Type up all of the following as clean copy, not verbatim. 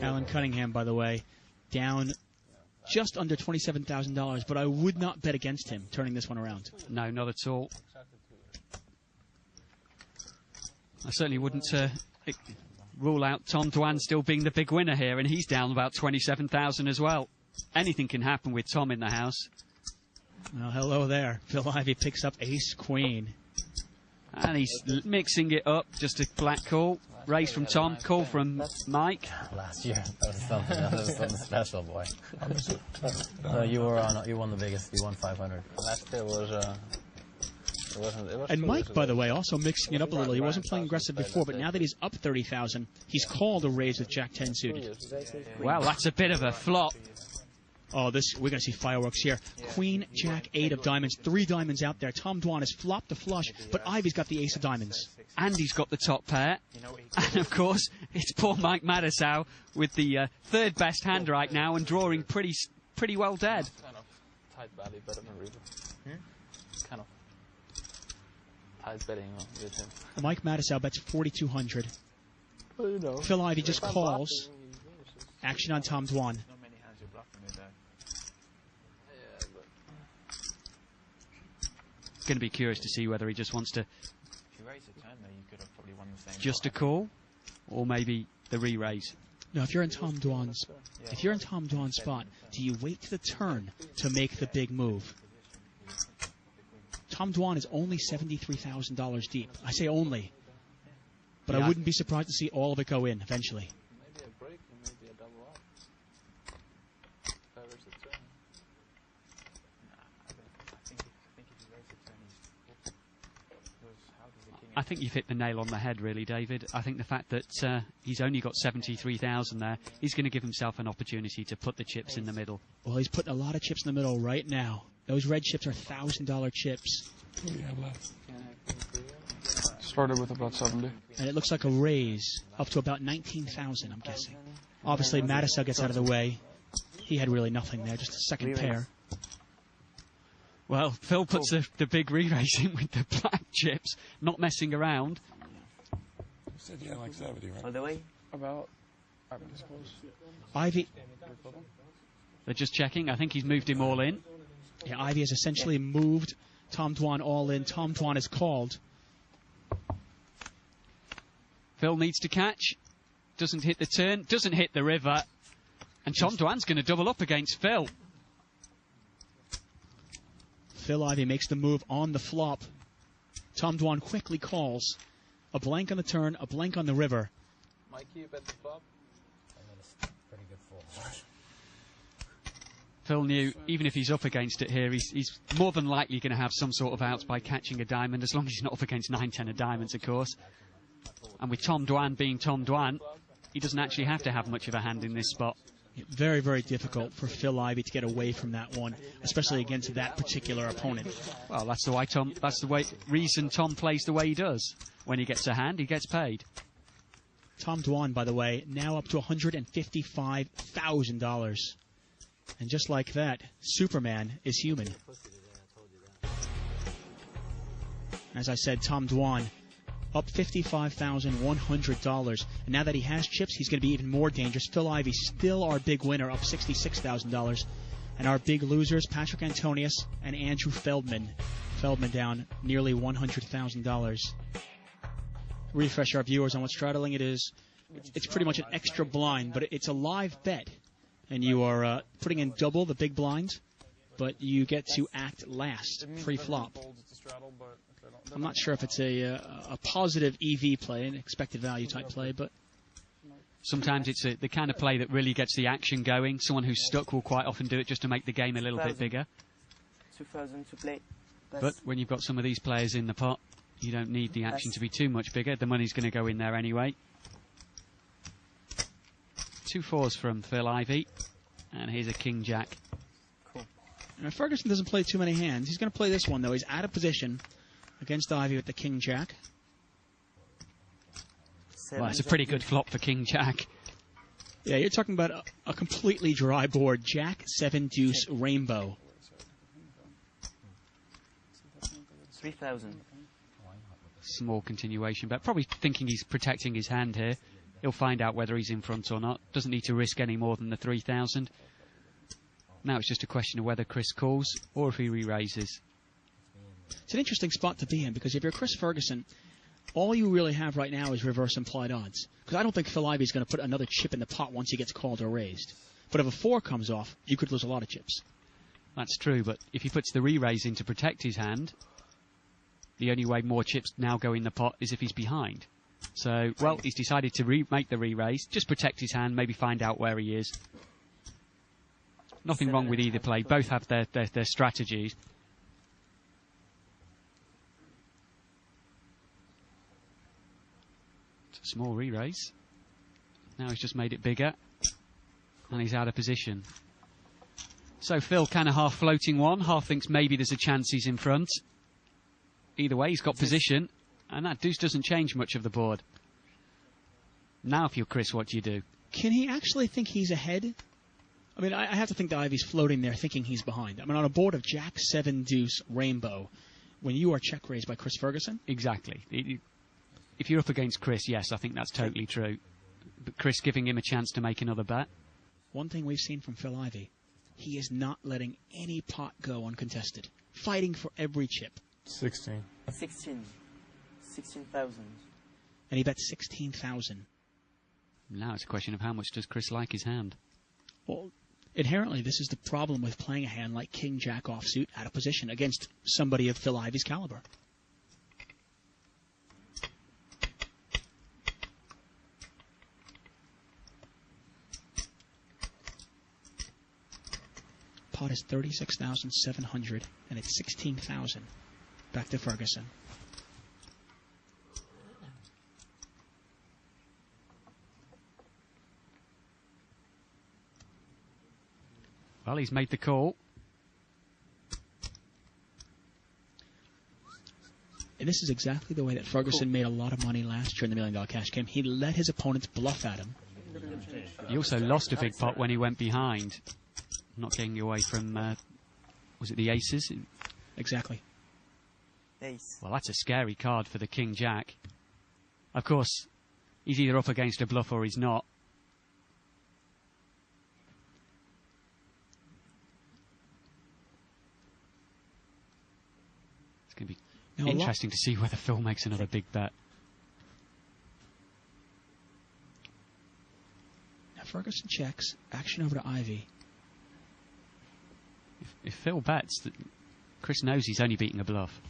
Alan Cunningham, by the way, down just under $27,000, but I would not bet against him turning this one around. No, not at all. I certainly wouldn't rule out Tom Dwan still being the big winner here, and he's down about 27,000 as well. Anything can happen with Tom in the house. Well, hello there. Phil Ivey picks up ace-queen. And he's mixing it up. Just a black call. Raise from Tom, call from Mike. Last year, that was something special, boy. You won the biggest. You won 500. Last year was. And Mike, by the way, also mixing it up a little. He wasn't playing aggressive before, but now that he's up 30,000, he's called a raise with Jack-10 suited. Well, that's a bit of a flop. Oh, we're going to see fireworks here. Queen, Jack, 8 of diamonds, 3 diamonds out there. Tom Dwan has flopped the flush, but Ivey's got the ace of diamonds. And he's got the top pair. And, of course, it's poor Mike Madisau with the third best hand right now and drawing pretty well dead. Kind of tight value better than Reaver. Kind of tight betting with him. Mike Madisau bets 4,200. Phil Ivey just calls. Action on Tom Dwan. Going to be curious to see whether he just wants to just a call, or maybe the re-raise. No, if you're in Tom Dwan's spot, do you wait to the turn to make the big move? Tom Dwan is only $73,000 deep. I say only, but I wouldn't be surprised to see all of it go in eventually. Maybe a break and maybe a double up. Favors the turn. I think you've hit the nail on the head, really, David. I think the fact that he's only got 73,000 there, he's going to give himself an opportunity to put the chips in the middle. Well, he's putting a lot of chips in the middle right now. Those red chips are $1,000 chips. What do you have left? Started with about 70. And it looks like a raise up to about 19,000, I'm guessing. Obviously, Madisau gets out of the way. He had really nothing there, just a second pair. Well, Phil puts the big re-raise in with the black chips, not messing around. You said you had like 70, right? All the way? About, I suppose. Ivey. They're just checking. I think he's moved him all in. Yeah, Ivey has essentially moved Tom Dwan all in. Tom Dwan is called. Phil needs to catch. Doesn't hit the turn. Doesn't hit the river. And Tom Dwan's going to double up against Phil. Phil Ivey makes the move on the flop. Tom Dwan quickly calls. A blank on the turn, a blank on the river. Mikey, you bet the flop? Pretty good fold. Phil knew, even if he's up against it here, he's more than likely going to have some sort of outs by catching a diamond, as long as he's not up against 9-10 of diamonds, of course. And with Tom Dwan being Tom Dwan, he doesn't actually have to have much of a hand in this spot. Very, very difficult for Phil Ivey to get away from that one, especially against that particular opponent. Well, that's the reason Tom plays the way he does. When he gets a hand, he gets paid. Tom Dwan, by the way, now up to $155,000. And just like that, Superman is human. As I said, Tom Dwan up $55,100. And now that he has chips, he's going to be even more dangerous. Phil Ivey, still our big winner, up $66,000. And our big losers, Patrick Antonius and Andrew Feldman. Feldman down nearly $100,000. Refresh our viewers on what straddling it is. It's pretty much an extra blind, but it's a live bet. And you are putting in double the big blind, but you get to act last, pre-flop. I'm not sure if it's a positive EV play, an expected value type play, but sometimes it's the kind of play that really gets the action going. Someone who's stuck will quite often do it just to make the game a little bit bigger. 2,000 to play. But when you've got some of these players in the pot, you don't need the action to be too much bigger. The money's going to go in there anyway. 2 fours from Phil Ivey, and here's a king-jack. Cool. Ferguson doesn't play too many hands. He's going to play this one, though. He's out of position against Ivey with the king-jack. Well, it's a pretty good flop for king-jack. Yeah, you're talking about a completely dry board. Jack, 7, deuce, rainbow. 3,000. Small continuation, but probably thinking he's protecting his hand here. He'll find out whether he's in front or not. Doesn't need to risk any more than the 3,000. Now it's just a question of whether Chris calls or if he re-raises. It's an interesting spot to be in, because if you're Chris Ferguson, all you really have right now is reverse implied odds. Because I don't think Phil Ivey's going to put another chip in the pot once he gets called or raised. But if a 4 comes off, you could lose a lot of chips. That's true, but if he puts the re-raise in to protect his hand, the only way more chips now go in the pot is if he's behind. So, well, he's decided to make the re-raise, just protect his hand, maybe find out where he is. Nothing wrong with either play. Both have their strategies. It's a small re-raise. Now he's just made it bigger, and he's out of position. So Phil kind of half floating one, half thinks maybe there's a chance he's in front. Either way, he's got position, and that deuce doesn't change much of the board. Now if you're Chris, what do you do? Can he actually think he's ahead? I mean, I have to think that Ivey's floating there thinking he's behind. I mean, on a board of Jack, 7, Deuce, Rainbow, when you are check raised by Chris Ferguson? Exactly. If you're up against Chris, yes, I think that's totally true. But Chris giving him a chance to make another bet. One thing we've seen from Phil Ivey, he is not letting any pot go uncontested. Fighting for every chip. 16. 16,000. And he bet 16,000. Now it's a question of how much does Chris like his hand. Well, inherently, this is the problem with playing a hand like King Jack offsuit out of position against somebody of Phil Ivey's caliber. Pot is 36,700, and it's 16,000. Back to Ferguson. Well, he's made the call. And this is exactly the way that Ferguson made a lot of money last year in the $1 Million Cash Game. He let his opponents bluff at him. He also lost a big pot when he went behind. Not getting away from, was it the aces? Exactly. Ace. Well, that's a scary card for the King Jack. Of course, he's either up against a bluff or he's not. It's going to be interesting to see whether Phil makes another big bet. Now Ferguson checks. Action over to Ivey. If Phil bets, Chris knows he's only beating a bluff.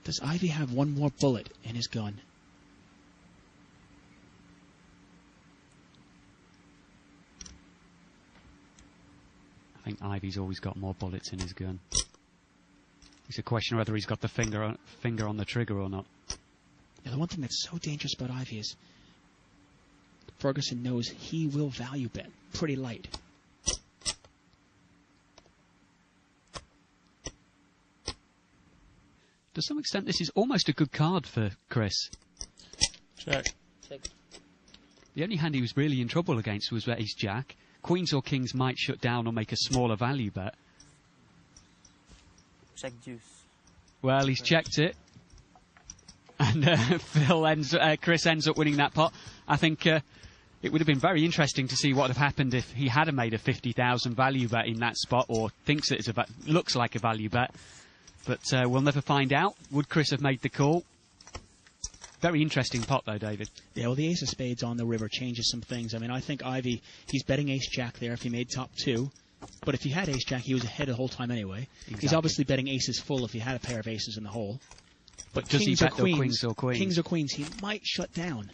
Does Ivey have one more bullet in his gun? I think Ivey's always got more bullets in his gun. It's a question of whether he's got the finger on the trigger or not. Now, the one thing that's so dangerous about Ivey is Ferguson knows he will value bet pretty light. To some extent, this is almost a good card for Chris. Check. Check. The only hand he was really in trouble against was ace jack. Queens or kings might shut down or make a smaller value bet. Check deuce. Well, he's checked it. And Chris ends up winning that pot. I think it would have been very interesting to see what would have happened if he had made a 50,000 value bet in that spot, or thinks that looks like a value bet. But we'll never find out. Would Chris have made the call? Very interesting pot, though, David. Yeah, well, the ace of spades on the river changes some things. I mean, I think Ivey, he's betting ace-jack there if he made top 2. But if he had ace-jack, he was ahead the whole time anyway. Exactly. He's obviously betting aces full if he had a pair of aces in the hole. But does he bet the queens or queens? Kings or queens, he might shut down.